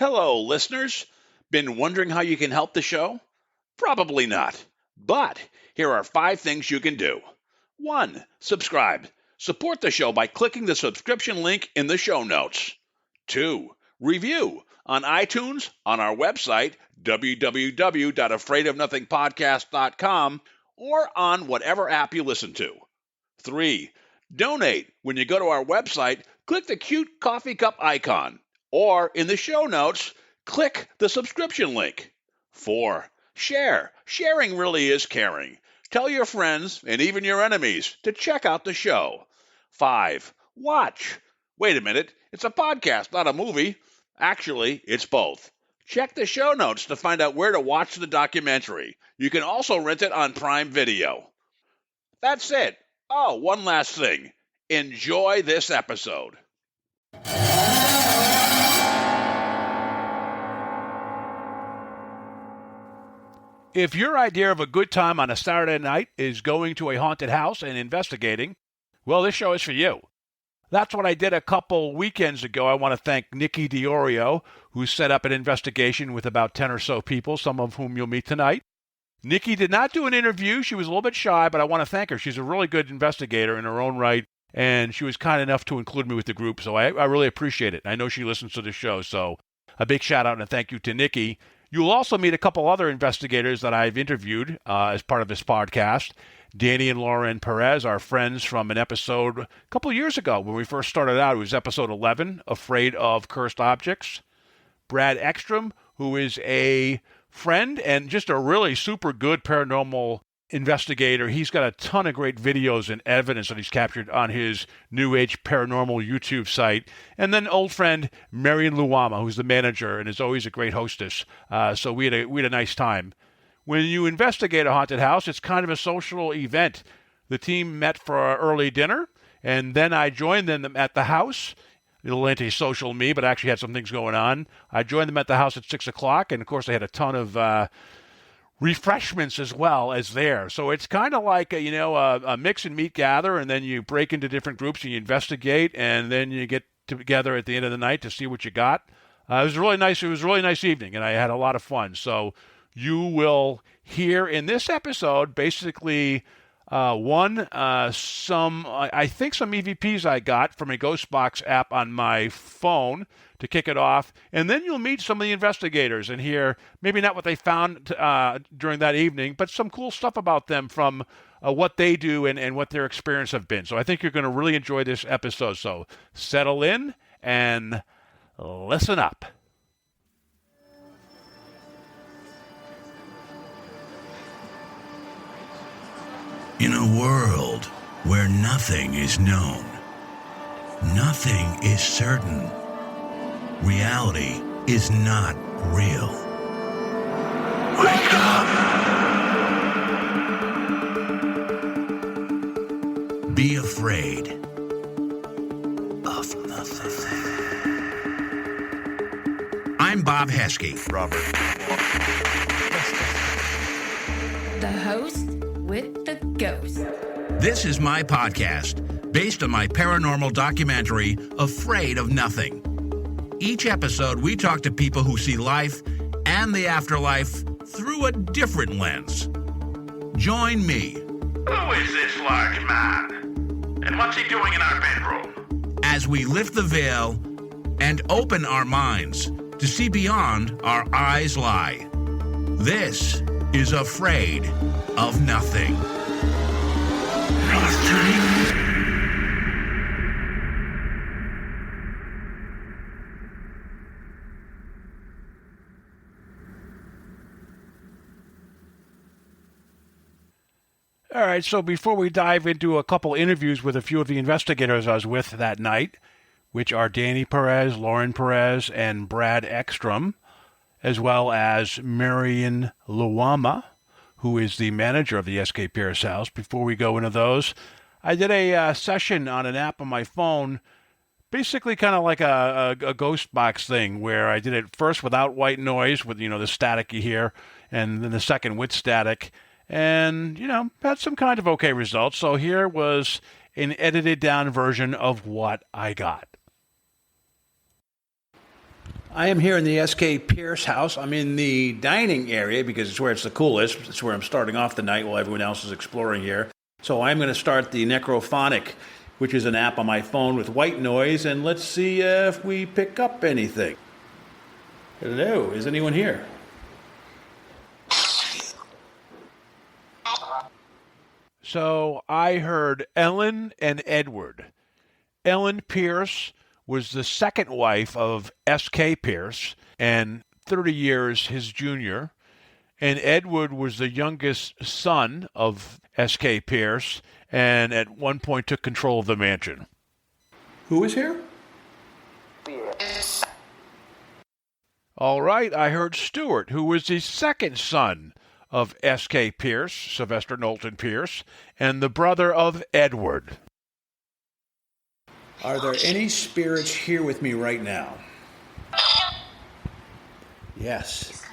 Hello, listeners. Been wondering how you can help the show? Probably not. But here are 5 things you can do. 1. Subscribe. Support the show by clicking the subscription link in the show notes. 2. Review on iTunes, on our website, www.afraidofnothingpodcast.com, or on whatever app you listen to. 3. Donate. When you go to our website, click the cute coffee cup icon, or in the show notes, click the subscription link. 4. Share. Sharing really is caring. Tell your friends and even your enemies to check out the show. 5. Watch. Wait a minute, it's a podcast, not a movie. Actually, it's both. Check the show notes to find out where to watch the documentary. You can also rent it on Prime Video. That's it. Oh, one last thing. Enjoy this episode. If your idea of a good time on a Saturday night is going to a haunted house and investigating, well, this show is for you. That's what I did a couple weekends ago. I want to thank Nicci Deorio, who set up an investigation with about 10 or so people, some of whom you'll meet tonight. Nicci did not do an interview. She was a little bit shy, but I want to thank her. She's a really good investigator in her own right, and she was kind enough to include me with the group, so I really appreciate it. I know she listens to the show, so a big shout-out and a thank you to Nicci. You'll also meet a couple other investigators that I've interviewed as part of this podcast. Danny and Lauren Perez are friends from an episode a couple of years ago when we first started out. It was episode 11, Afraid of Cursed Objects. Brad Ekstrom, who is a friend and just a really super good paranormal investigator. He's got a ton of great videos and evidence that he's captured on his New Age Paranormal YouTube site. And then old friend Marion Luama, who's the manager and is always a great hostess. So we had a nice time. When you investigate a haunted house, it's kind of a social event. The team met for an early dinner, and then I joined them at the house. A little anti-social me, but I actually had some things going on. I joined them at the house at 6 o'clock, and of course they had a ton of refreshments as well as there. So it's kind of like a mix and meet gather, and then you break into different groups and you investigate, and then you get together at the end of the night to see what you got. It was really nice. It was a really nice evening, and I had a lot of fun. So you will hear in this episode basically some EVPs I got from a Ghostbox app on my phone to kick it off, and then you'll meet some of the investigators and hear maybe not what they found during that evening, but some cool stuff about them from what they do and what their experience have been. So I think you're going to really enjoy this episode. So settle in and listen up. In a world where nothing is known, nothing is certain, reality is not real. Wake up! Be afraid of nothing. I'm Bob Heskey. Robert. The host with the ghost. This is my podcast, based on my paranormal documentary, Afraid of Nothing. Each episode, we talk to people who see life and the afterlife through a different lens. Join me. Who is this large man? And what's he doing in our bedroom? As we lift the veil and open our minds to see beyond our eyes lie. This is Afraid of Nothing. All right, so before we dive into a couple interviews with a few of the investigators I was with that night, which are Danny Perez, Lauren Perez, and Brad Ekstrom, as well as Marion Luama, who is the manager of the SK Pierce House. Before we go into those, I did a session on an app on my phone, basically kind of like a ghost box thing, where I did it first without white noise, with, the static you hear, and then the second with static, and, had some kind of okay results. So here was an edited down version of what I got. I am here in the S.K. Pierce house. I'm in the dining area because it's where it's the coolest. It's where I'm starting off the night while everyone else is exploring here. So I'm going to start the Necrophonic, which is an app on my phone with white noise, and let's see if we pick up anything. Hello, is anyone here? So I heard Ellen and Edward. Ellen Pierce was the second wife of S.K. Pierce and 30 years his junior. And Edward was the youngest son of S.K. Pierce and at one point took control of the mansion. Who is here? All right, I heard Stuart, who was the second son of S.K. Pierce, Sylvester Knowlton Pierce, and the brother of Edward. Are there any spirits here with me right now? Yes.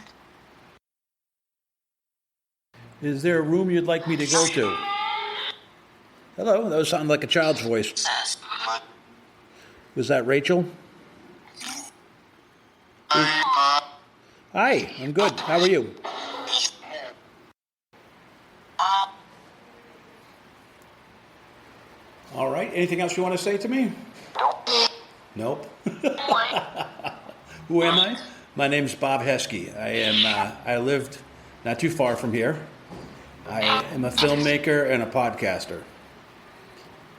Is there a room you'd like me to go to? Hello, that sounded like a child's voice. Was that Rachel? Hi, I'm good. How are you? All right. Anything else you want to say to me? Nope. Who am I? My name's Bob Heskey. I lived not too far from here. I am a filmmaker and a podcaster.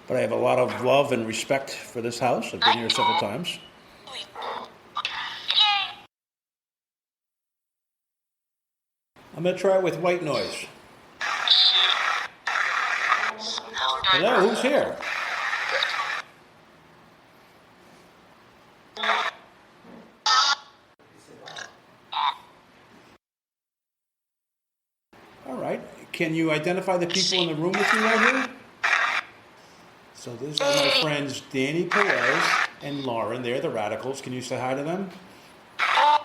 But I have a lot of love and respect for this house. I've been here several times. I'm going to try it with white noise. Hello, who's here? All right. Can you identify the people in the room with you right here? So these are my friends Danny Perez and Lauren. They're the Radicals. Can you say hi to them? Hi.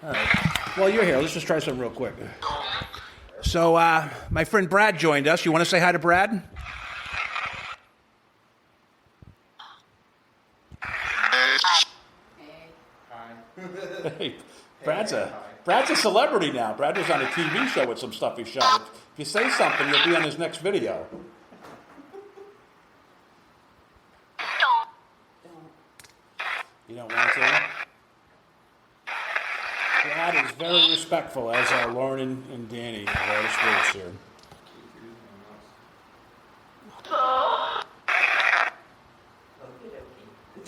All right. Well, you're here. Let's just try something real quick. So, my friend Brad joined us. You want to say hi to Brad? Hey, Brad's a celebrity now. Brad was on a TV show with some stuff he shot. If you say something, you'll be on his next video. You don't want to? Brad is very respectful, as are Lauren and Danny, all the spirits here.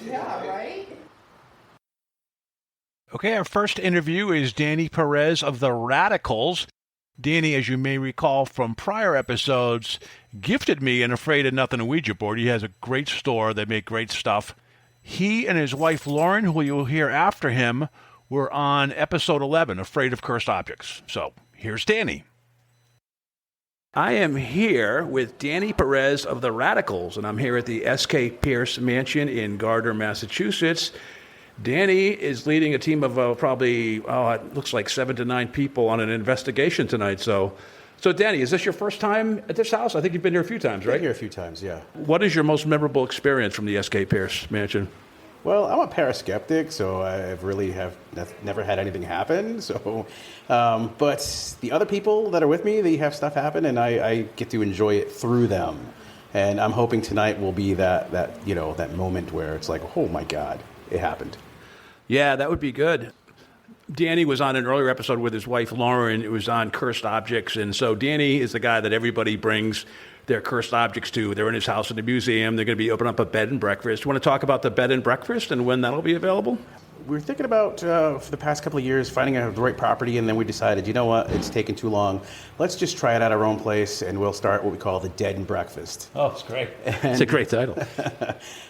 Yeah, right? Okay, our first interview is Danny Perez of the Radicals. Danny, as you may recall from prior episodes, gifted me an Afraid of Nothing Ouija board. He has a great store. They make great stuff. He and his wife, Lauren, who you'll hear after him, were on episode 11, Afraid of Cursed Objects. So, here's Danny. I am here with Danny Perez of the Radicals, and I'm here at the S.K. Pierce Mansion in Gardner, Massachusetts. Danny is leading a team of probably, it looks like 7 to 9 people on an investigation tonight. So Danny, is this your first time at this house? I think you've been here a few times, right? Been here a few times, yeah. What is your most memorable experience from the S.K. Pierce Mansion? Well, I'm a paraskeptic, so I've really never had anything happen. So, but the other people that are with me, they have stuff happen, and I get to enjoy it through them. And I'm hoping tonight will be that moment where it's like, oh my God, it happened. Yeah, that would be good. Danny was on an earlier episode with his wife, Lauren. It was on cursed objects. And so Danny is the guy that everybody brings their cursed objects to. They're in his house in the museum. They're going to be opening up a bed and breakfast. You want to talk about the bed and breakfast and when that'll be available? We were thinking about, for the past couple of years, finding the right property, and then we decided, you know what, it's taken too long. Let's just try it at our own place, and we'll start what we call the Dead and Breakfast. Oh, it's great. It's a great title.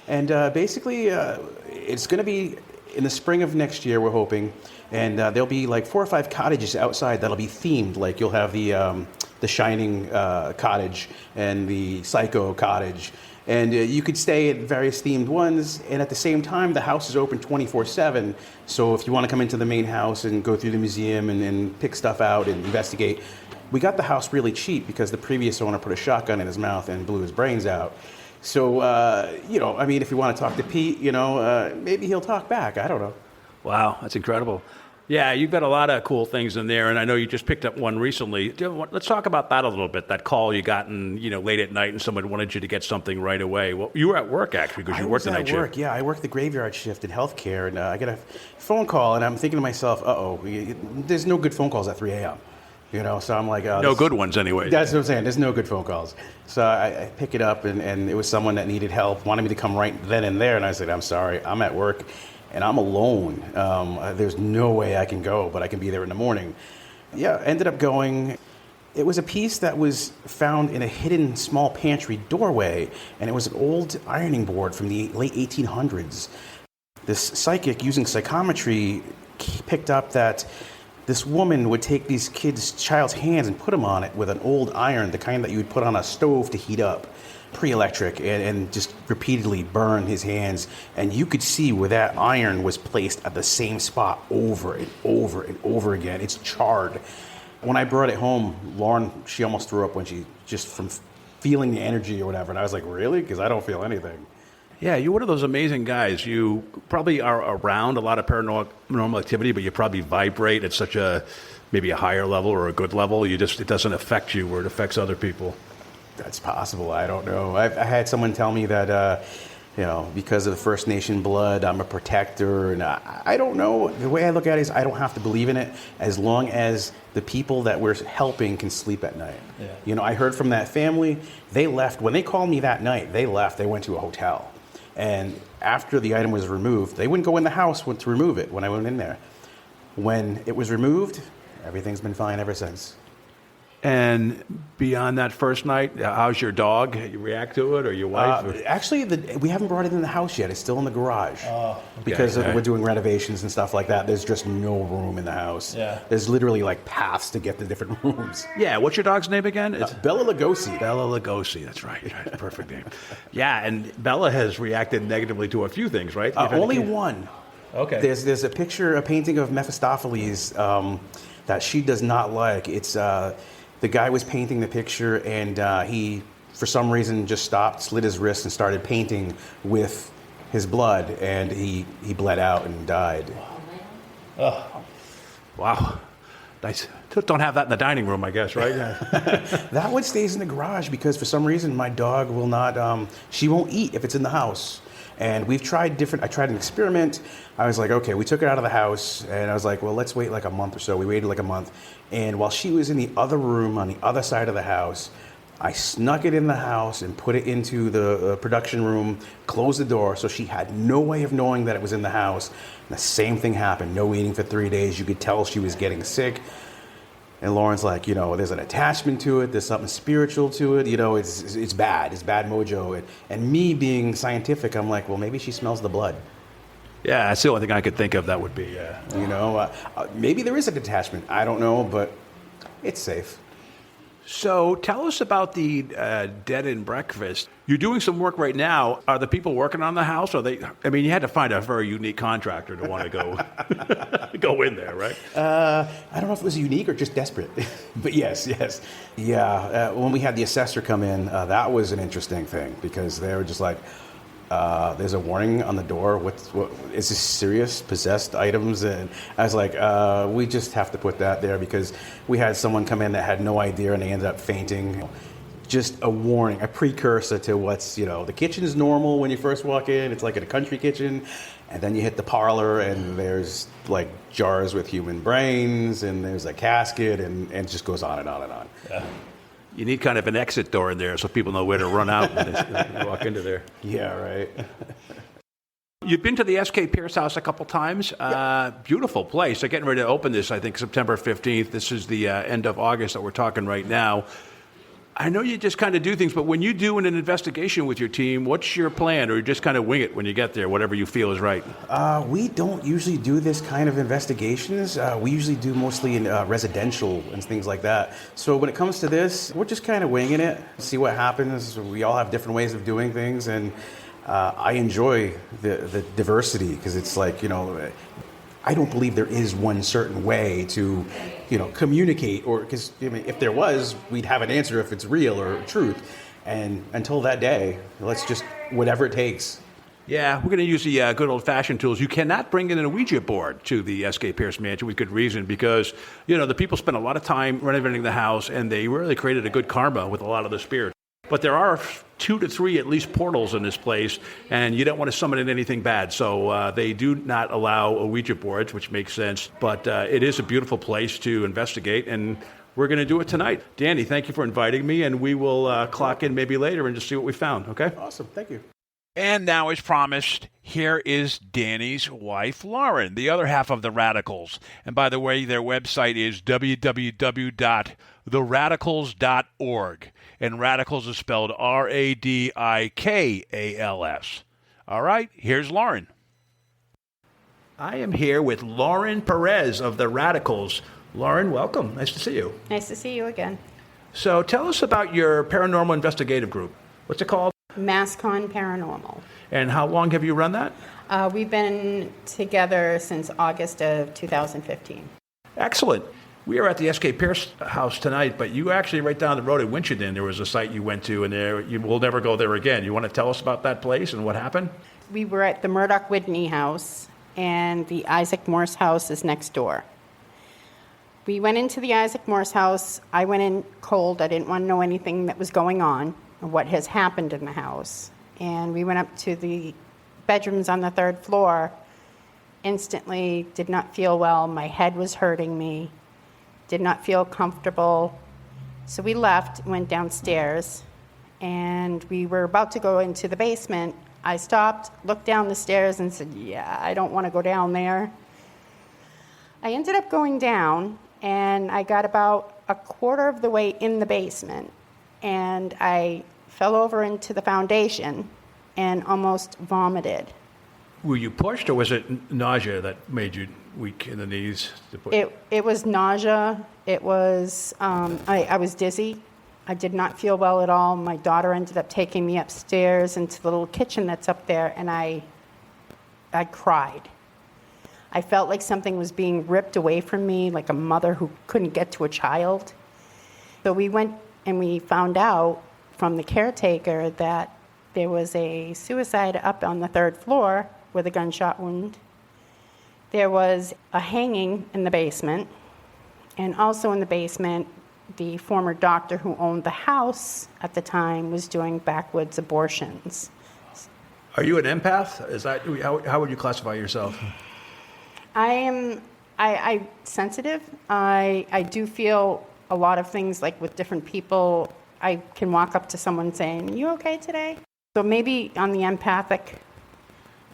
And basically, it's going to be in the spring of next year, we're hoping, and there'll be like 4 or 5 cottages outside that'll be themed. Like you'll have the Shining cottage and the Psycho cottage, and you could stay at various themed ones. And at the same time, the house is open 24/7. So if you want to come into the main house and go through the museum and pick stuff out and investigate, we got the house really cheap because the previous owner put a shotgun in his mouth and blew his brains out. So, if you want to talk to Pete, maybe he'll talk back. I don't know. Wow, that's incredible. Yeah, you've got a lot of cool things in there, and I know you just picked up one recently. Let's talk about that a little bit, that call you got late at night and someone wanted you to get something right away. Well, you were at work, actually, because you worked the night shift. Yeah, I work the graveyard shift in healthcare, and I get a phone call, and I'm thinking to myself, there's no good phone calls at 3 a.m. So I'm like... no good ones, anyway. That's what I'm saying. There's no good phone calls. So I pick it up, and it was someone that needed help, wanted me to come right then and there, and I said, I'm sorry, I'm at work. And I'm alone. There's no way I can go, but I can be there in the morning. Yeah, ended up going. It was a piece that was found in a hidden small pantry doorway, and it was an old ironing board from the late 1800s. This psychic, using psychometry, picked up that this woman would take these child's hands and put them on it with an old iron, the kind that you would put on a stove to heat up. Pre-electric, and just repeatedly burn his hands, and you could see where that iron was placed at the same spot over and over and over again. It's charred. When I brought it home, Lauren, she almost threw up when she just from feeling the energy or whatever, and I was like, really? Because I don't feel anything. Yeah, you're one of those amazing guys. You probably are around a lot of paranormal activity, but you probably vibrate at such maybe a higher level or a good level. It doesn't affect you where it affects other people. That's possible. I don't know. I had someone tell me that, because of the First Nation blood, I'm a protector. And I don't know. The way I look at it is I don't have to believe in it as long as the people that we're helping can sleep at night. Yeah. I heard from that family. They left. When they called me that night, they left. They went to a hotel. And after the item was removed, they wouldn't go in the house to remove it when I went in there. When it was removed, everything's been fine ever since. And beyond that first night, how's your dog? You react to it, or your wife? Actually, we haven't brought it in the house yet. It's still in the garage. Oh, okay. Because we're doing renovations and stuff like that. There's just no room in the house. Yeah. There's literally paths to get to different rooms. Yeah. What's your dog's name again? It's Bella Lugosi. Bella Lugosi. That's right. Perfect name. Yeah, and Bella has reacted negatively to a few things, right? Only one. Okay. There's a painting of Mephistopheles that she does not like. It's the guy was painting the picture, and he, for some reason, just stopped, slit his wrist, and started painting with his blood, and he bled out and died. Oh, wow. Nice. Don't have that in the dining room, I guess, right? That one stays in the garage because for some reason my dog will not, she won't eat if it's in the house. And I tried an experiment. I was like, okay, we took it out of the house, and I was like, well, let's wait a month or so. We waited a month. And while she was in the other room on the other side of the house, I snuck it in the house and put it into the production room, closed the door, so she had no way of knowing that it was in the house. And the same thing happened. No eating for 3 days. You could tell she was getting sick. And Lauren's like, there's an attachment to it. There's something spiritual to it. It's bad. It's bad mojo. And me being scientific, I'm like, well, maybe she smells the blood. Yeah, that's the only thing I could think of that would be. Maybe there is a detachment. I don't know, but it's safe. So tell us about the Dead and Breakfast. You're doing some work right now. Are the people working on the house? You had to find a very unique contractor to want to go in there, right? I don't know if it was unique or just desperate, but yes. Yeah, when we had the assessor come in, that was an interesting thing because they were just like, there's a warning on the door. What is this serious possessed items? And I was like, we just have to put that there because we had someone come in that had no idea and they ended up fainting. Just a warning, a precursor to what's, the kitchen is normal when you first walk in. It's like in a country kitchen. And then you hit the parlor and there's jars with human brains and there's a casket and it just goes on and on and on. Yeah. You need kind of an exit door in there so people know where to run out when they walk into there. Yeah, right. You've been to the S.K. Pierce house a couple times. Yep. Beautiful place. They're getting ready to open this, I think, September 15th. This is the end of August that we're talking right now. I know you just kind of do things, but when you do an investigation with your team, what's your plan? Or you just kind of wing it when you get there, whatever you feel is right? We don't usually do this kind of investigations. We usually do mostly in residential and things like that. So when it comes to this, we're just kind of winging it, see what happens. We all have different ways of doing things, and I enjoy the diversity because it's I don't believe there is one certain way to, communicate, or because if there was, we'd have an answer if it's real or truth. And until that day, let's just whatever it takes. Yeah, we're going to use the good old-fashioned tools. You cannot bring in an Ouija board to the S.K. Pierce Mansion with good reason because, the people spent a lot of time renovating the house, and they really created a good karma with a lot of the spirits. But there are 2 to 3 at least portals in this place, and you don't want to summon in anything bad. So they do not allow Ouija boards, which makes sense. But it is a beautiful place to investigate, and we're going to do it tonight. Danny, thank you for inviting me, and we will clock in maybe later and just see what we found, okay? Awesome. Thank you. And now, as promised, here is Danny's wife, Lauren, the other half of the Radicals. And by the way, their website is www.theradicals.org. And Radicals is spelled Radikals. All right, here's Lauren. I am here with Lauren Perez of the Radicals. Lauren, welcome. Nice to see you. Nice to see you again. So tell us about your paranormal investigative group. What's it called? Mascon Paranormal. And how long have you run that? We've been together since August of 2015. Excellent. We are at the S.K. Pierce house tonight, but you actually right down the road at Winchendon, there was a site you went to, and you will never go there again. You want to tell us about that place and what happened? We were at the Murdoch Whitney house, and the Isaac Morse house is next door. We went into the Isaac Morse house. I went in cold. I didn't want to know anything that was going on or what has happened in the house. And we went up to the bedrooms on the 3rd floor. Instantly did not feel well. My head was hurting me. Did not feel comfortable. So we left, went downstairs, and we were about to go into the basement. I stopped, looked down the stairs, and said, yeah, I don't want to go down there. I ended up going down, and I got about a quarter of the way in the basement, and I fell over into the foundation and almost vomited. Were you pushed, or was it nausea that made you weak in the knees? It was nausea. It was, I was dizzy. I did not feel well at all. My daughter ended up taking me upstairs into the little kitchen that's up there, and I cried. I felt like something was being ripped away from me, like a mother who couldn't get to a child. So we went and we found out from the caretaker that there was a suicide up on the 3rd floor with a gunshot wound. There was a hanging in the basement, and also in the basement, the former doctor who owned the house at the time was doing backwoods abortions. Are you an empath? Is that how would you classify yourself? I'm sensitive. I do feel a lot of things, like with different people. I can walk up to someone saying, "You okay today?" So maybe on the empathic.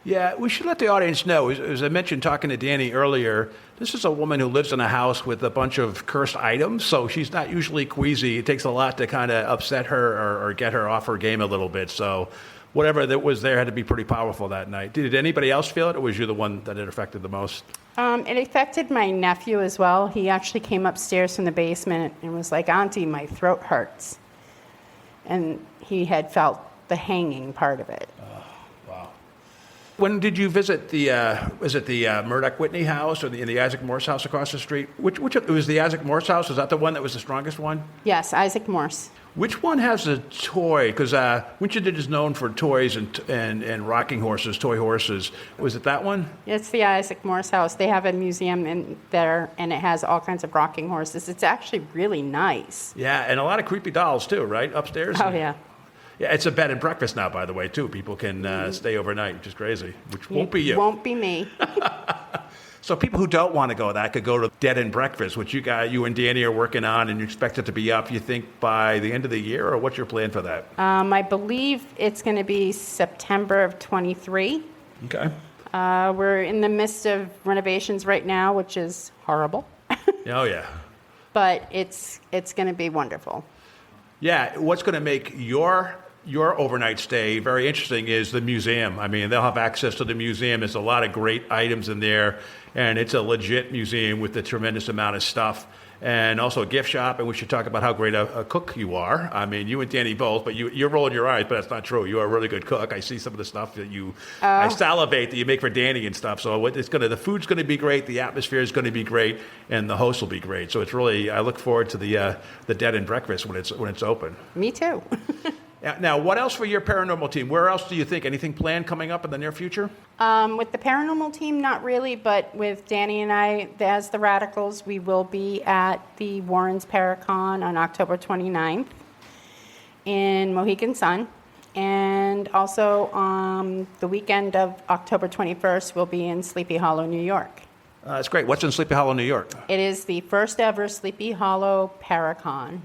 Yeah, we should let the audience know. As I mentioned talking to Danny earlier, this is a woman who lives in a house with a bunch of cursed items, so she's not usually queasy. It takes a lot to kind of upset her or get her off her game a little bit. So whatever that was there had to be pretty powerful that night. Did anybody else feel it, or was you the one that it affected the most? It affected my nephew as well. He actually came upstairs from the basement and was like, "Auntie, my throat hurts." And he had felt the hanging part of it. Wow. When did you visit was it the Murdoch Whitney house or the Isaac Morse house across the street? Which it was the Isaac Morse house? Was that the one that was the strongest one? Yes, Isaac Morse. Which one has a toy? Because Winchendon is known for toys and rocking horses, toy horses. Was it that one? It's the Isaac Morse house. They have a museum in there, and it has all kinds of rocking horses. It's actually really nice. Yeah, and a lot of creepy dolls too, right? Upstairs? Oh, yeah. Yeah, it's a bed and breakfast now, by the way, too. People can stay overnight, which is crazy, which won't be you. Won't be me. So people who don't want to go that could go to Dead and Breakfast, which you and Danny are working on, and you expect it to be up, you think, by the end of the year, or what's your plan for that? I believe it's going to be September of 23. Okay. We're in the midst of renovations right now, which is horrible. Oh, yeah. But it's going to be wonderful. Yeah, what's going to make your overnight stay very interesting is the museum. I mean, they'll have access to the museum. There's a lot of great items in there, and it's a legit museum with a tremendous amount of stuff. and also a gift shop, and we should talk about how great a cook you are. I mean, you and Danny both, but you're rolling your eyes, but that's not true. You are a really good cook. I see some of the stuff that I salivate that you make for Danny and stuff. So the food's going to be great, the atmosphere is going to be great, and the host will be great. So it's really, I look forward to the Dead and Breakfast when it's open. Me too. Now, what else for your paranormal team? Where else do you think? Anything planned coming up in the near future? With the paranormal team, not really, but with Danny and I, as the Radicals, we will be at the Warrens Paracon on October 29th in Mohegan Sun. And also the weekend of October 21st, we'll be in Sleepy Hollow, New York. That's great. What's in Sleepy Hollow, New York? It is the first ever Sleepy Hollow Paracon.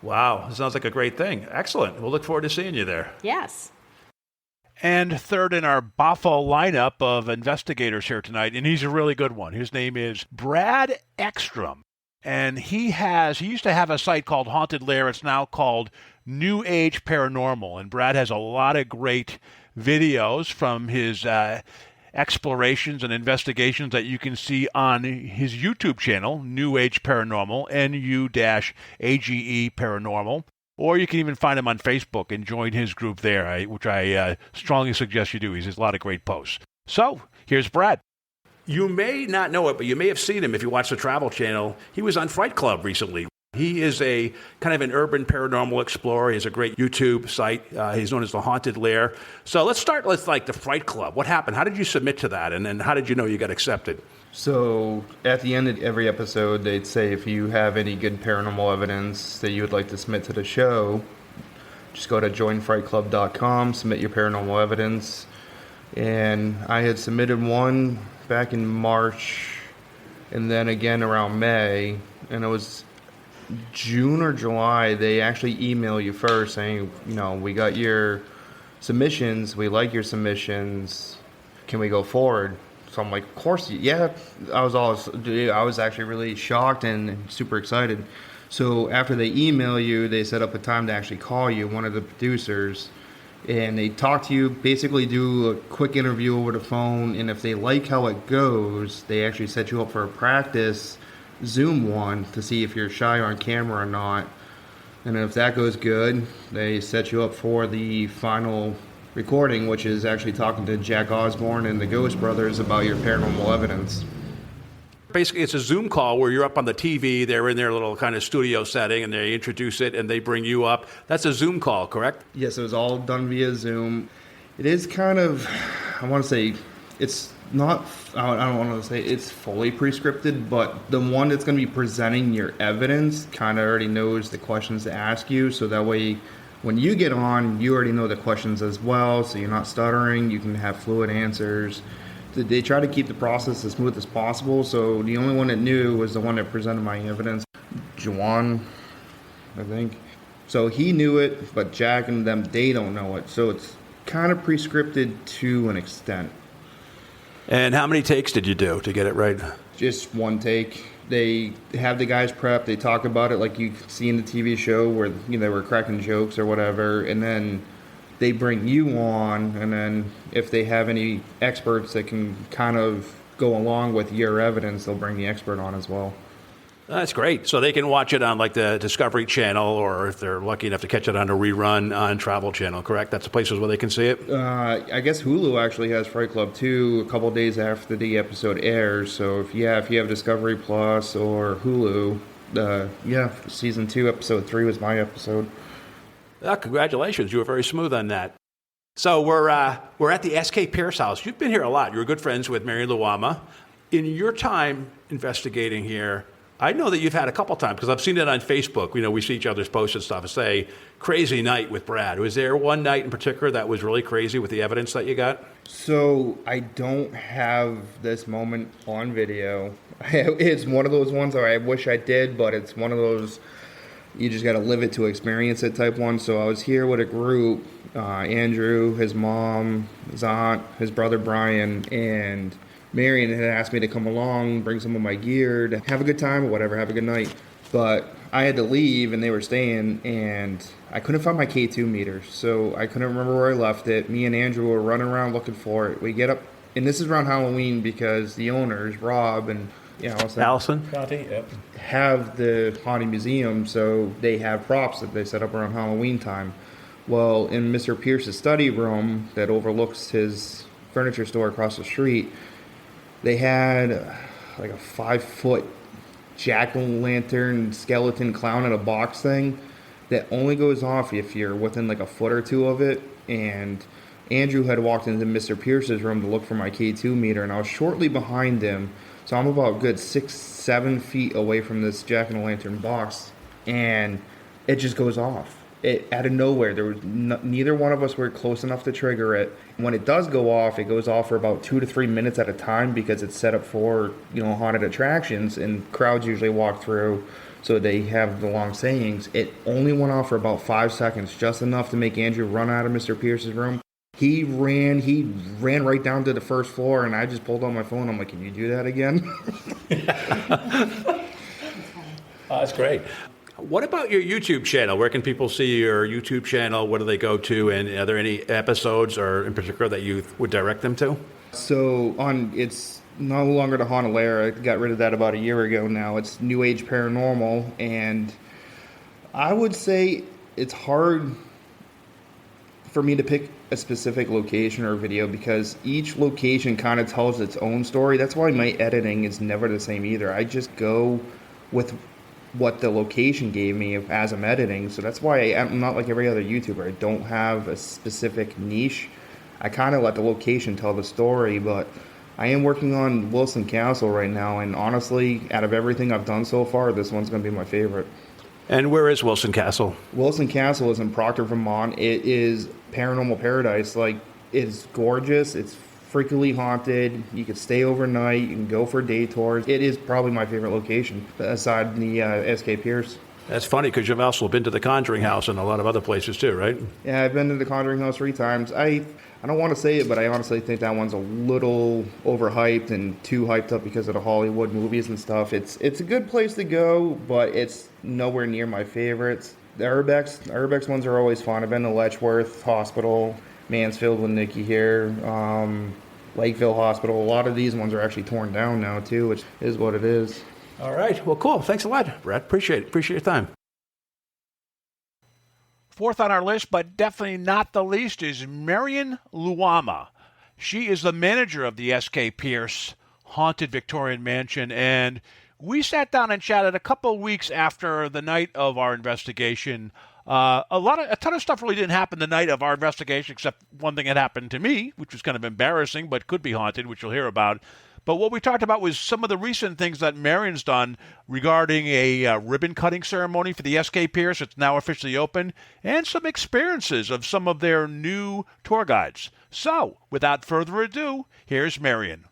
Wow, that sounds like a great thing. Excellent. We'll look forward to seeing you there. Yes. And third in our Boffo lineup of investigators here tonight, and he's a really good one. His name is Brad Ekstrom. And he used to have a site called Haunted Lair. It's now called New Age Paranormal. And Brad has a lot of great videos from his explorations and investigations that you can see on his YouTube channel, New Age Paranormal, NU-AGE Paranormal. Or you can even find him on Facebook and join his group there, which I strongly suggest you do. He has a lot of great posts. So, here's Brad. You may not know it, but you may have seen him if you watch the Travel Channel. He was on Fright Club recently. He is a kind of an urban paranormal explorer. He has a great YouTube site. He's known as the Haunted Lair. So let's start with the Fright Club. What happened? How did you submit to that? And then how did you know you got accepted? So at the end of every episode, they'd say if you have any good paranormal evidence that you would like to submit to the show, just go to joinfrightclub.com, submit your paranormal evidence. And I had submitted one back in March and then again around May. And it was June or July, they actually email you first saying, we got your submissions, we like your submissions, can we go forward? So I'm like, of course, yeah. I was actually really shocked and super excited. So after they email you, they set up a time to actually call you, one of the producers, and they talk to you, basically do a quick interview over the phone, and if they like how it goes, they actually set you up for a practice Zoom one to see if you're shy on camera or not. And if that goes good, they set you up for the final recording, which is actually talking to Jack Osborne and the Ghost Brothers about your paranormal evidence. Basically, it's a Zoom call where you're up on the TV. They're in their little kind of studio setting, and they introduce it, and they bring you up. That's a Zoom call, correct? Yes, it was all done via Zoom. It is kind of, I want to say, it's not, I don't want to say it's fully prescripted, but the one that's going to be presenting your evidence kind of already knows the questions to ask you, so that way when you get on, you already know the questions as well, so you're not stuttering, you can have fluid answers. They try to keep the process as smooth as possible, so the only one that knew was the one that presented my evidence, Juan, I think. So he knew it, but Jack and them, they don't know it, so it's kind of prescripted to an extent. And how many takes did you do to get it right? Just one take. They have the guys prep. They talk about it like you see in the TV show where they were cracking jokes or whatever, and then they bring you on, and then if they have any experts that can kind of go along with your evidence, they'll bring the expert on as well. That's great. So they can watch it on the Discovery Channel, or if they're lucky enough to catch it on a rerun on Travel Channel, correct? That's the places where they can see it? I guess Hulu actually has Fright Club too, a couple days after the episode airs. So if you have Discovery Plus or Hulu, season 2, episode 3 was my episode. Congratulations. You were very smooth on that. So we're at the S.K. Pierce house. You've been here a lot. You're good friends with Mary Luama. In your time investigating here, I know that you've had a couple times, because I've seen it on Facebook. We see each other's posts and stuff and say, crazy night with Brad. Was there one night in particular that was really crazy with the evidence that you got? So I don't have this moment on video. It's one of those ones where I wish I did, but it's one of those you just got to live it to experience it type one. So I was here with a group, Andrew, his mom, his aunt, his brother Brian, and Marion had asked me to come along, bring some of my gear, to have a good time or whatever, have a good night. But I had to leave, and they were staying, and I couldn't find my K2 meter, so I couldn't remember where I left it. Me and Andrew were running around looking for it. We get up, and this is around Halloween because the owners, Rob and Yeah, Allison Conti, yep. have the Haunted Museum, so they have props that they set up around Halloween time. Well, in Mr. Pierce's study room that overlooks his furniture store across the street, they had like a 5-foot jack-o'-lantern skeleton clown in a box thing that only goes off if you're within like a foot or two of it. And Andrew had walked into Mr. Pierce's room to look for my K2 meter, and I was shortly behind him. So I'm about a good 6-7 feet away from this jack-o'-lantern box, and it just goes off. It out of nowhere. There was neither one of us were close enough to trigger it. When it does go off, it goes off for about 2 to 3 minutes at a time because it's set up for, haunted attractions, and crowds usually walk through, so they have the long sayings. It only went off for about 5 seconds, just enough to make Andrew run out of Mr. Pierce's room. He ran right down to the first floor, and I just pulled out my phone. I'm like, can you do that again? Oh, that's great. What about your YouTube channel? Where can people see your YouTube channel? What do they go to? And are there any episodes or in particular that you would direct them to? So it's no longer the Haunted Lair. I got rid of that about a year ago now. It's New Age Paranormal, and I would say it's hard for me to pick a specific location or video because each location kind of tells its own story. That's why my editing is never the same either. I just go with what the location gave me as I'm editing. So that's why I'm not like every other YouTuber. I don't have a specific niche. I kind of let the location tell the story, but I am working on Wilson Castle right now, and honestly, out of everything I've done so far, this one's going to be my favorite. And where is Wilson Castle? Wilson Castle is in Proctor, Vermont. It is paranormal paradise. Like, it's gorgeous. It's freakily haunted. You can stay overnight. You can go for day tours. It is probably my favorite location, aside the SK Pierce. That's funny because you've also been to the Conjuring House and a lot of other places too, right? Yeah, I've been to the Conjuring House 3 times. I don't want to say it, but I honestly think that one's a little overhyped and too hyped up because of the Hollywood movies and stuff. It's a good place to go, but it's nowhere near my favorites. The Urbex ones are always fun. I've been to Letchworth Hospital, Mansfield with Nikki here, Lakeville Hospital. A lot of these ones are actually torn down now too, which is what it is. All right. Well, cool. Thanks a lot, Brad. Appreciate it. Appreciate your time. Fourth on our list, but definitely not the least, is Marion Luama. She is the manager of the S.K. Pierce Haunted Victorian Mansion, and we sat down and chatted a couple of weeks after the night of our investigation. A ton of stuff really didn't happen the night of our investigation, except one thing had happened to me, which was kind of embarrassing, but could be haunted, which you'll hear about. But what we talked about was some of the recent things that Marion's done regarding a ribbon-cutting ceremony for the S.K. Pierce. It's now officially open, and some experiences of some of their new tour guides. So, without further ado, here's Marion.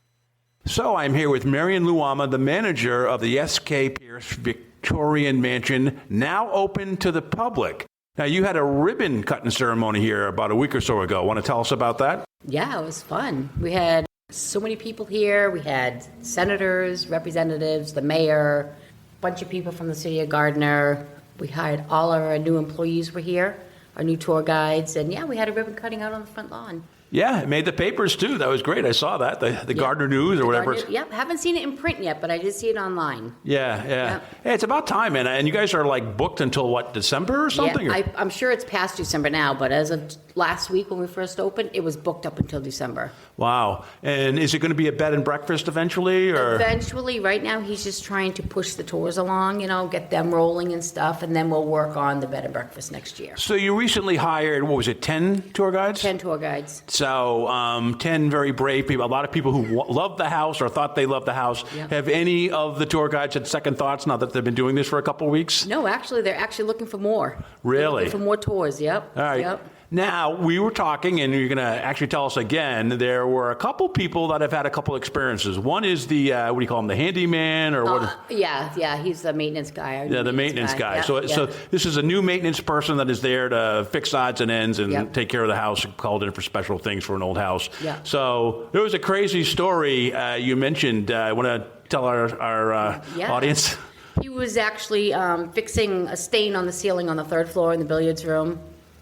So I'm here with Marion Luama, the manager of the S.K. Pierce Victorian Mansion, now open to the public. Now, you had a ribbon-cutting ceremony here about a week or so ago. Want to tell us about that? Yeah, it was fun. We had so many people here. We had senators, representatives, the mayor, a bunch of people from the city of Gardner. We hired all our new employees were here, our new tour guides, and yeah, we had a ribbon cutting out on the front lawn. Yeah, it made the papers too. That was great. I saw that. The Gardner News or whatever. Yep, haven't seen it in print yet, but I did see it online. Yeah. Yep. Hey, it's about time, and you guys are like booked until what, December or something? Yeah, I'm sure it's past December now, but as of last week when we first opened, it was booked up until December. Wow. And is it going to be a bed and breakfast eventually? Or? Eventually. Right now, he's just trying to push the tours along, get them rolling and stuff, and then we'll work on the bed and breakfast next year. So you recently hired, 10 tour guides? 10 tour guides. So 10 very brave people, a lot of people who love the house or thought they loved the house. Yep. Have any of the tour guides had second thoughts now that they've been doing this for a couple of weeks? No, actually, they're actually looking for more. Really? They're looking for more tours, yep. All right. Yep. Now, we were talking, and you're going to actually tell us again, there were a couple people that have had a couple experiences. One is the, what do you call him, the handyman? Or what? Yeah, he's the maintenance guy. Yeah, the maintenance guy. Yep, So this is a new maintenance person that is there to fix odds and ends and Yep. take care of the house, called in for special things for an old house. Yeah. So there was a crazy story you mentioned. I want to tell our audience. He was actually fixing a stain on the ceiling on the third floor in the billiards room.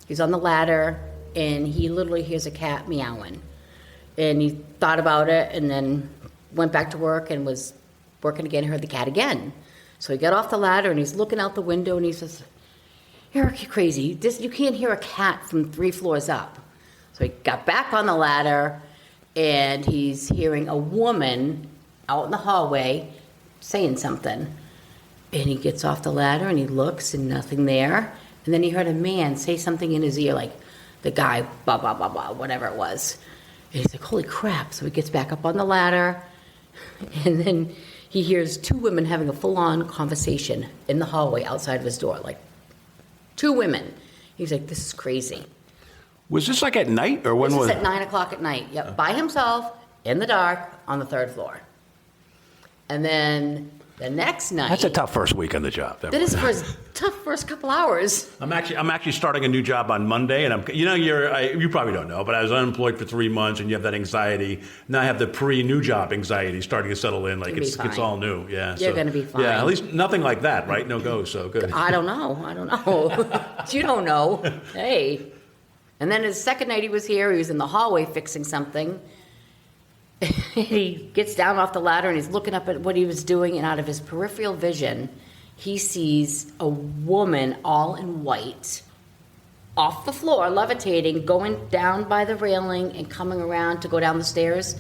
He's on the ladder, and he literally hears a cat meowing. And he thought about it and then went back to work and was working again, heard the cat again. So he got off the ladder and he's looking out the window and he says, Eric, you're crazy. You can't hear a cat from 3 floors up. So he got back on the ladder and he's hearing a woman out in the hallway saying something. And he gets off the ladder and he looks and nothing there. And then he heard a man say something in his ear, like the guy, blah, blah, blah, blah, whatever it was. And he's like, holy crap. So he gets back up on the ladder and then he hears 2 women having a full-on conversation in the hallway outside of his door, like 2 women. He's like, this is crazy. Was this like at night or when This was was it? at 9 o'clock at night. Yep, by himself, in the dark, on the 3rd floor. And then the next night. That's a tough first week on the job. That is tough first couple hours. I'm actually starting a new job on Monday, and you probably don't know, but I was unemployed for 3 months, and you have that anxiety. Now I have the pre-new job anxiety starting to settle in, like it's all new. Yeah, You're going to be fine. Yeah, at least nothing like that, right? No go, so good. I don't know. You don't know. Hey. And then his second night he was here, he was in the hallway fixing something. He gets down off the ladder and he's looking up at what he was doing, and out of his peripheral vision, he sees a woman all in white off the floor, levitating, going down by the railing and coming around to go down the stairs.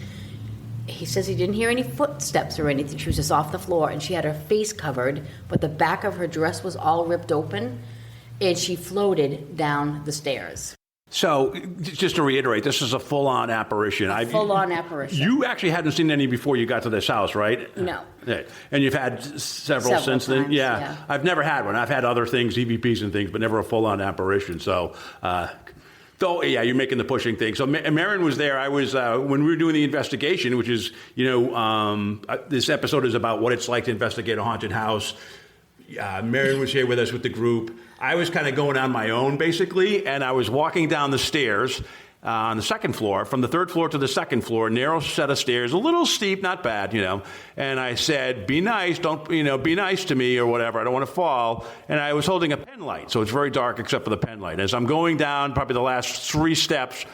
He says he didn't hear any footsteps or anything. She was just off the floor, and she had her face covered, but the back of her dress was all ripped open, and she floated down the stairs. So, just to reiterate, this is a full-on apparition. Full-on apparition. You actually hadn't seen any before you got to this house, right? No. Yeah. And you've had several since then? times, yeah. I've never had one. I've had other things, EVPs and things, but never a full-on apparition. So, you're making the pushing thing. So, Marion was there. I was, when we were doing the investigation, which is, this episode is about what it's like to investigate a haunted house. Marion was here with us with the group. I was kind of going on my own, basically, and I was walking down the stairs on the 2nd floor, from the 3rd floor to the 2nd floor, narrow set of stairs, a little steep, not bad, And I said, be nice, be nice to me or whatever. I don't want to fall. And I was holding a pen light, so it's very dark except for the pen light. As I'm going down, probably the last 3 steps,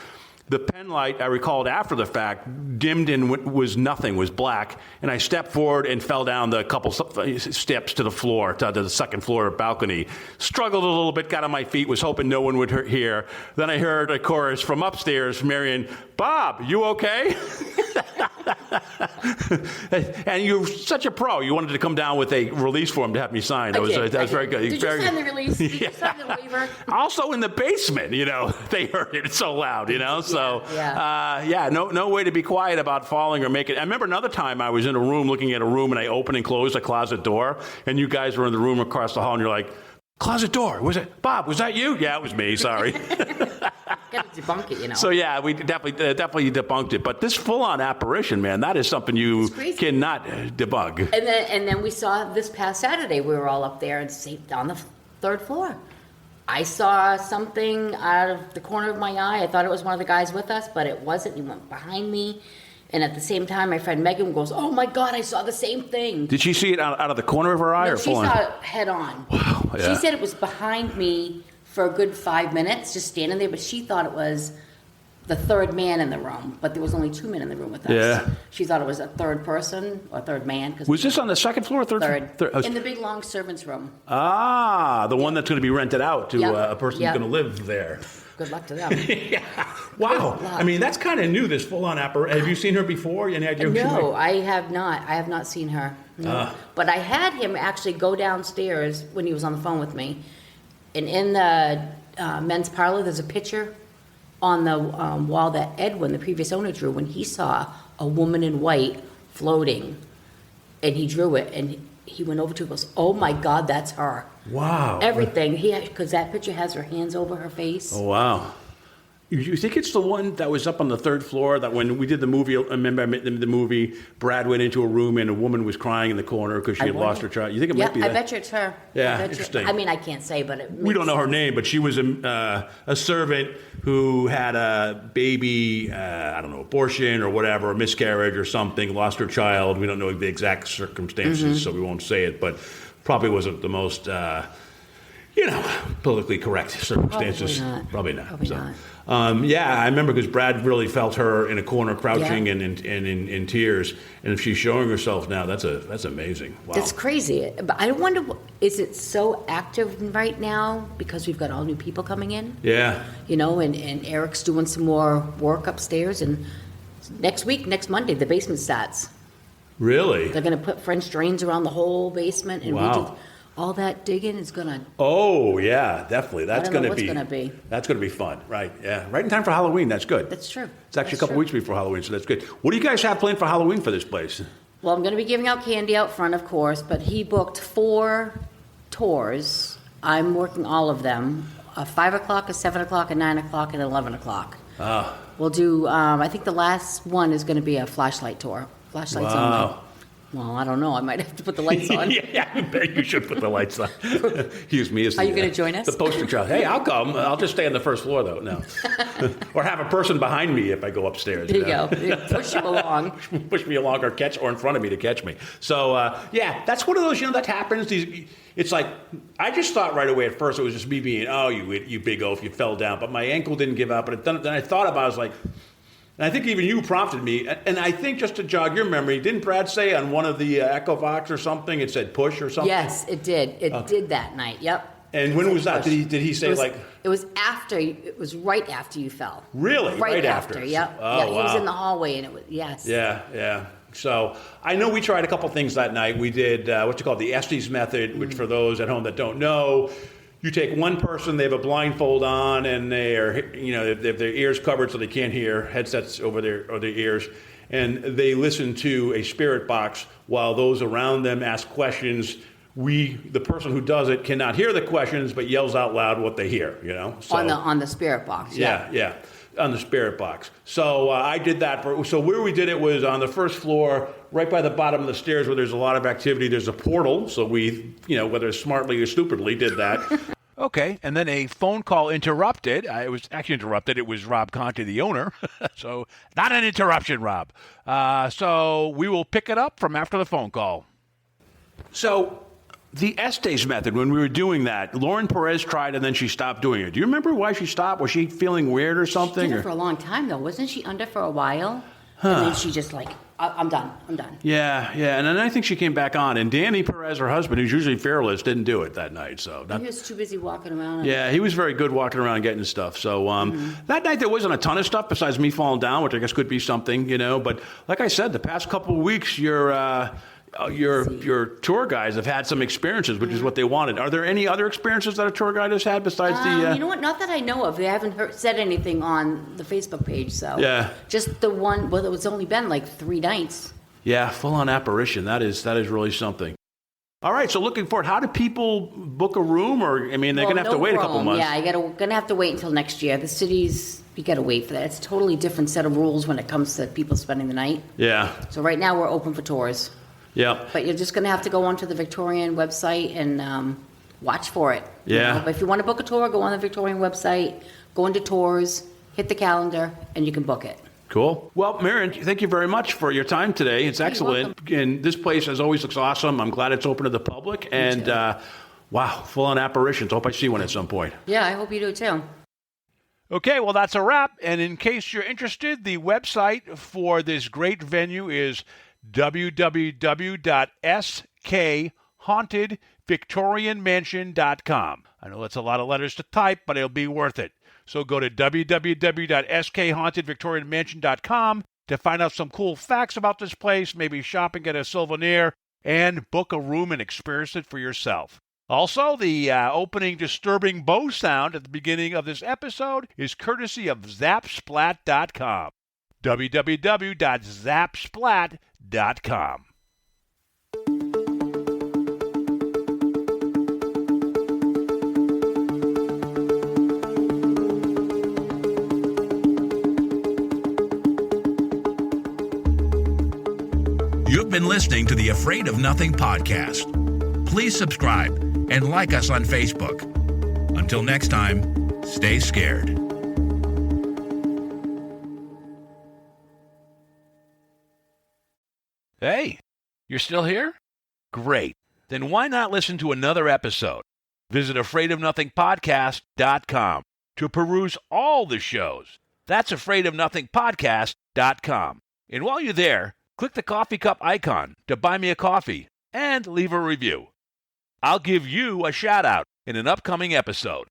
the pen light, I recalled after the fact, dimmed and was nothing, was black. And I stepped forward and fell down the couple steps to the floor, to the 2nd floor balcony. Struggled a little bit, got on my feet, was hoping no one would hear. Then I heard a chorus from upstairs, Marion, Bob, you okay? And you're such a pro. You wanted to come down with a release form to have me sign. That was very good. Did you sign the release? Did you sign the waiver? Also in the basement, they heard it so loud, So, no way to be quiet about falling or making. I remember another time I was in a room looking at a room, and I opened and closed a closet door, and you guys were in the room across the hall, and you're like, closet door, was it Bob? Was that you? Yeah, it was me. Sorry. Got to debunk it, So yeah, we definitely debunked it. But this full-on apparition, man, that is something you cannot debug. And then we saw this past Saturday. We were all up there and on the 3rd floor. I saw something out of the corner of my eye. I thought it was one of the guys with us, but it wasn't. He went behind me. And at the same time, my friend Megan goes, oh my God, I saw the same thing. Did she see it out of the corner of her eye? No, or she saw it head on. Wow. Yeah. She said it was behind me for a good 5 minutes, just standing there, but she thought it was the 3rd man in the room, but there was only 2 men in the room with us. Yeah. She thought it was a 3rd person or 3rd man. Was this on the 2nd floor or 3rd? Third. In the big long servants room. Ah, the one that's going to be rented out to a person who's going to live there. Good luck to them. Yeah. Wow. I mean, that's kind of new, this full-on apparition. Have you seen her before? No, I have not. I have not seen her. No. But I had him actually go downstairs when he was on the phone with me. And in the men's parlor, there's a picture on the wall that Edwin, the previous owner, drew when he saw a woman in white floating. And he drew it, and he went over to her and goes, oh my God, that's her. Wow. Everything. Because that picture has her hands over her face. Oh, wow. You think it's the one that was up on the 3rd floor that when we did the movie, I remember the movie, Brad went into a room and a woman was crying in the corner because she had lost her child. You think it might be that? I bet you it's her. Yeah, interesting. I mean, I can't say, but we don't know her name, but she was a servant who had a baby, abortion or whatever, a miscarriage or something, lost her child. We don't know the exact circumstances, so we won't say it, but probably wasn't the most... politically correct circumstances. Probably not. Probably not. Yeah, I remember because Brad really felt her in a corner, crouching and in tears. And if she's showing herself now, that's amazing. Wow, that's crazy. But I wonder, is it so active right now because we've got all new people coming in? Yeah. And Eric's doing some more work upstairs, and next Monday, the basement starts. Really? They're going to put French drains around the whole basement, and wow. All that digging is going to... Oh, yeah, definitely. That's going to be... That's going to be fun, right? Yeah, right in time for Halloween. That's good. That's true. It's actually a couple weeks before Halloween, so that's good. What do you guys have planned for Halloween for this place? Well, I'm going to be giving out candy out front, of course, but he booked 4 tours. I'm working all of them. A 5 o'clock, a 7 o'clock, a 9 o'clock, and 11 o'clock. Oh. We'll do, I think the last one is going to be a flashlight tour. Flashlights only. Well, I don't know. I might have to put the lights on. Yeah, I bet you should put the lights on. Use me as the... Are you going to join us? The poster child. Hey, I'll come. I'll just stay on the first floor, though. No. Or have a person behind me if I go upstairs. There you go. Push you along. Push me along or in front of me to catch me. So, yeah, that's one of those, that happens. It's like, I just thought right away at first it was just me being, you big oaf, you fell down. But my ankle didn't give out. But then I thought about it, I was like... And I think even you prompted me, and I think just to jog your memory, didn't Brad say on one of the Echo Vox or something, it said push or something? Yes, it did. It did that night, yep. And when was that? Did he say It was after, it was right after you fell. Really? Right after, yep. Oh, yeah, wow. He was in the hallway and it was, yes. Yeah. So I know we tried a couple things that night. We did the Estes method, which for those at home that don't know, you take one person, they have a blindfold on, and they are, they have their ears covered so they can't hear, headsets over their ears, and they listen to a spirit box while those around them ask questions. The person who does it cannot hear the questions, but yells out loud what they hear, So, on the spirit box, yeah. On the spirit box. So I did that. So where we did it was on the first floor, right by the bottom of the stairs where there's a lot of activity. There's a portal. So we, whether smartly or stupidly, did that. Okay, and then a phone call interrupted. It was actually interrupted. It was Rob Conti, the owner. So not an interruption, Rob. So we will pick it up from after the phone call. So the Estes method, when we were doing that, Lauren Perez tried and then she stopped doing it. Do you remember why she stopped? Was she feeling weird or something? She did it for a long time, though. Wasn't she under for a while? And then she just I'm done. Yeah. And then I think she came back on. And Danny Perez, her husband, who's usually fearless, didn't do it that night. So he was too busy walking around. Yeah, he was very good walking around getting stuff. So that night there wasn't a ton of stuff besides me falling down, which I guess could be something, But like I said, the past couple of weeks, your tour guides have had some experiences, which is what they wanted. Are there any other experiences that a tour guide has had besides the... You know what? Not that I know of. They haven't said anything on the Facebook page, so... Yeah. Just the one... Well, it's only been like 3 nights. Yeah, full-on apparition. That is really something. All right, so looking forward, how do people book a room? Or, they're going to have to wait a couple months. Yeah, you're going to have to wait until next year. The cities... You got to wait for that. It's a totally different set of rules when it comes to people spending the night. Yeah. So right now we're open for tours. Yeah. But you're just going to have to go onto the Victorian website and watch for it. Yeah. But if you want to book a tour, go on the Victorian website, go into tours, hit the calendar, and you can book it. Cool. Well, Marion, thank you very much for your time today. It's excellent. And this place, as always, looks awesome. I'm glad it's open to the public. And, wow, full-on apparitions. Hope I see one at some point. Yeah, I hope you do, too. Okay, well, that's a wrap. And in case you're interested, the website for this great venue is www.skhauntedvictorianmansion.com. I know that's a lot of letters to type, but it'll be worth it. So go to www.skhauntedvictorianmansion.com to find out some cool facts about this place, maybe shop and get a souvenir, and book a room and experience it for yourself. Also, the opening disturbing bow sound at the beginning of this episode is courtesy of Zapsplat.com. www.zapsplat.com. You've been listening to the Afraid of Nothing podcast. Please subscribe and like us on Facebook. Until next time, stay scared. Hey, you're still here? Great. Then why not listen to another episode? Visit AfraidOfNothingPodcast.com to peruse all the shows. That's AfraidOfNothingPodcast.com. And while you're there, click the coffee cup icon to buy me a coffee and leave a review. I'll give you a shout out in an upcoming episode,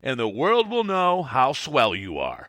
and the world will know how swell you are.